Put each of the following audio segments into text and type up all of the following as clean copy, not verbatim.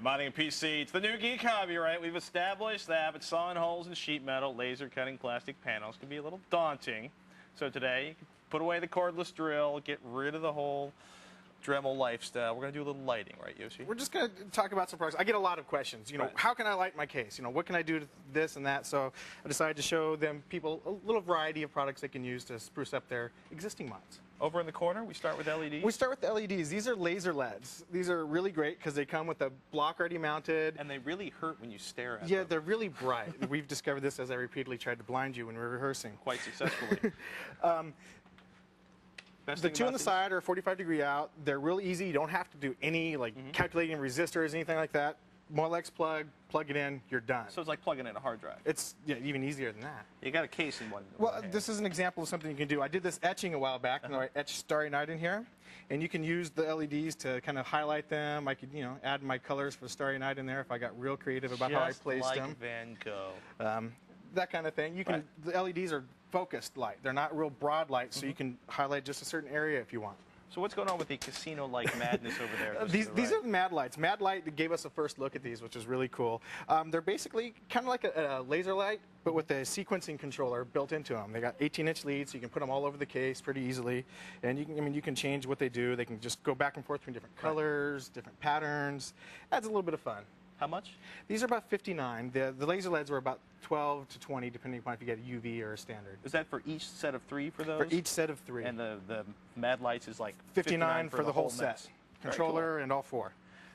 right, modding a PC. It's the new geek hobby, right? We've established that, but sawing holes in sheet metal, laser cutting plastic panels can be a little daunting. So today, you can put away the cordless drill, get rid of the whole Dremel lifestyle. We're going to do a little lighting, right, Yoshi? We're just going to talk about some products. I get a lot of questions. You know, Right. How can I light my case? You know, what can I do to this and that? So I decided to show them people a little variety of products they can use to spruce up their existing mods. Over in the corner, we start with LEDs. We start with the LEDs. These are laser LEDs. These are really great because they come with a block already mounted. And they really hurt when you stare at Yeah, them. they're really bright. We've discovered this as I repeatedly tried to blind you when we were rehearsing. Quite successfully. Best The thing two on about the side are 45 degree out. They're real easy. You don't have to do any calculating resistors, anything like that. Molex plug it in, you're done. So it's like plugging in a hard drive. It's even easier than that. You got a case in one. Well, hand. this is an example of something you can do. I did this etching a while back, and I etched Starry Night in here. And you can use the LEDs to kind of highlight them. I could, add my colors for Starry Night in there if I got real creative about how I placed like them. Van Gogh. That kind of thing. You can. The LEDs are focused light. They're not real broad light, so you can highlight just a certain area if you want. So what's going on with the casino-like madness over there? These are the Mad Lights. Mad Light gave us a first look at these, which is really cool. They're basically kind of like a laser light, but with a sequencing controller built into them. They got 18-inch leads, so you can put them all over the case pretty easily. And you can change what they do. They can just go back and forth between different colors, different patterns. Adds a little bit of fun. How much? These are about $59. The laser LEDs were about $12 to $20, depending upon if you get a UV or a standard. Is that for each set of 3 for those? For each set of 3. And the Mad Lights is like $59 for the whole set. mess. Controller and all 4.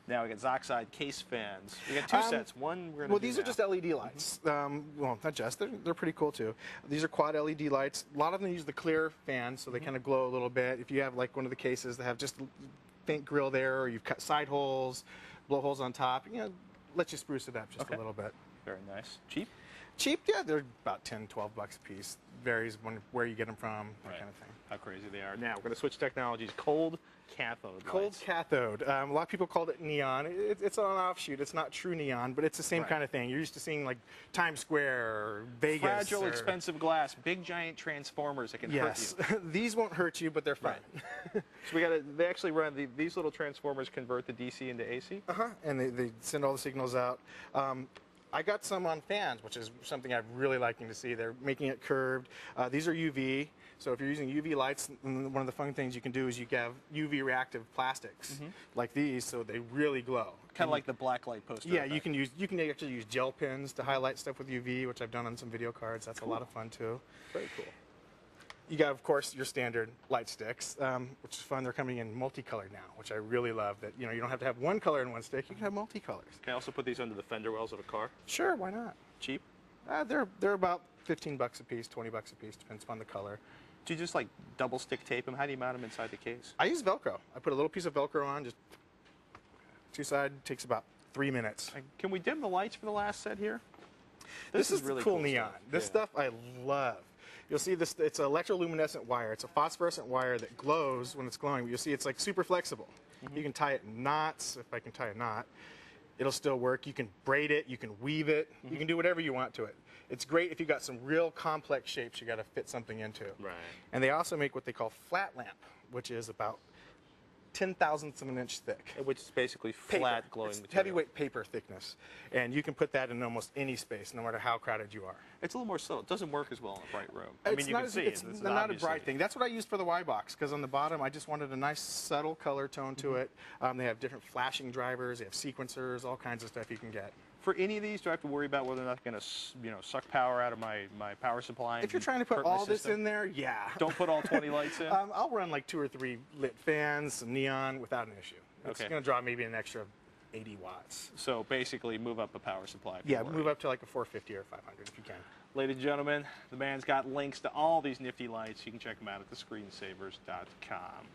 Now we got Zoxide case fans. We got 2 sets. One we're gonna Well, do these now. are just LED lights. Well, not just. They're pretty cool too. These are quad LED lights. A lot of them use the clear fan, so they kind of glow a little bit. If you have like one of the cases that have just a faint grill there, or you've cut side holes, blow holes on top, let you spruce it up just a little bit. Very nice. Cheap? Cheap, yeah, they're about 10, 12 bucks a piece. Varies where you get them from, that kind of thing. How crazy they are. Now we're going to switch technologies. Cold cathode Cold lights. cathode. A lot of people called it neon. It's an offshoot. It's not true neon, but it's the same kind of thing. You're used to seeing like Times Square or Vegas. Fragile, expensive glass. Big, giant transformers that can hurt you. These won't hurt you, but they're fun. So they actually run, these little transformers convert the DC into AC? And they send all the signals out. I got some on fans, which is something I'm really liking to see. They're making it curved. These are UV. So if you're using UV lights, one of the fun things you can do is you can have UV reactive plastics like these, so they really glow. Kind of like the black light poster. Yeah, effect. you can actually use gel pens to highlight stuff with UV, which I've done on some video cards. That's a lot of fun too. Very cool. You got, of course, your standard light sticks, which is fun. They're coming in multicolored now, which I really love. That you don't have to have one color in one stick. You can have multicolors. Can I also put these under the fender wells of a car? Sure, why not? Cheap? They're about 15 bucks a piece, 20 bucks a piece, depends upon the color. Do you just like double stick tape them? How do you mount them inside the case? I use Velcro. I put a little piece of Velcro on, just two side. Takes about 3 minutes. Can we dim the lights for the last set here? This is really cool neon. stuff. This stuff I love. You'll see this. It's an electroluminescent wire. It's a phosphorescent wire that glows when it's glowing. But you'll see it's like super flexible. You can tie it in knots. If I can tie a knot, it'll still work. You can braid it. You can weave it. You can do whatever you want to it. It's great if you got some real complex shapes you got to fit something into. Right. And they also make what they call flat lamp, which is about 10,000ths of an inch thick. Which is basically Paper. flat glowing It's material. heavyweight paper thickness. And you can put that in almost any space, no matter how crowded you are. It's a little more subtle. It doesn't work as well in a bright room. It's you not can as- see it's it. It's not a obviously- bright thing. That's what I used for the Y box, because on the bottom I just wanted a nice subtle color tone to it. They have different flashing drivers, they have sequencers, all kinds of stuff you can get. For any of these, do I have to worry about whether or not they're going to suck power out of my power supply? If you're trying to put all this in there, yeah. Don't put all 20 lights in? I'll run like 2 or 3 lit fans, some neon, without an issue. It's Okay. going to draw maybe an extra 80 watts. So basically move up a power supply. if you're Yeah, worried. move up to like a 450 or 500 if you can. Ladies and gentlemen, the man's got links to all these nifty lights. You can check them out at thescreensavers.com.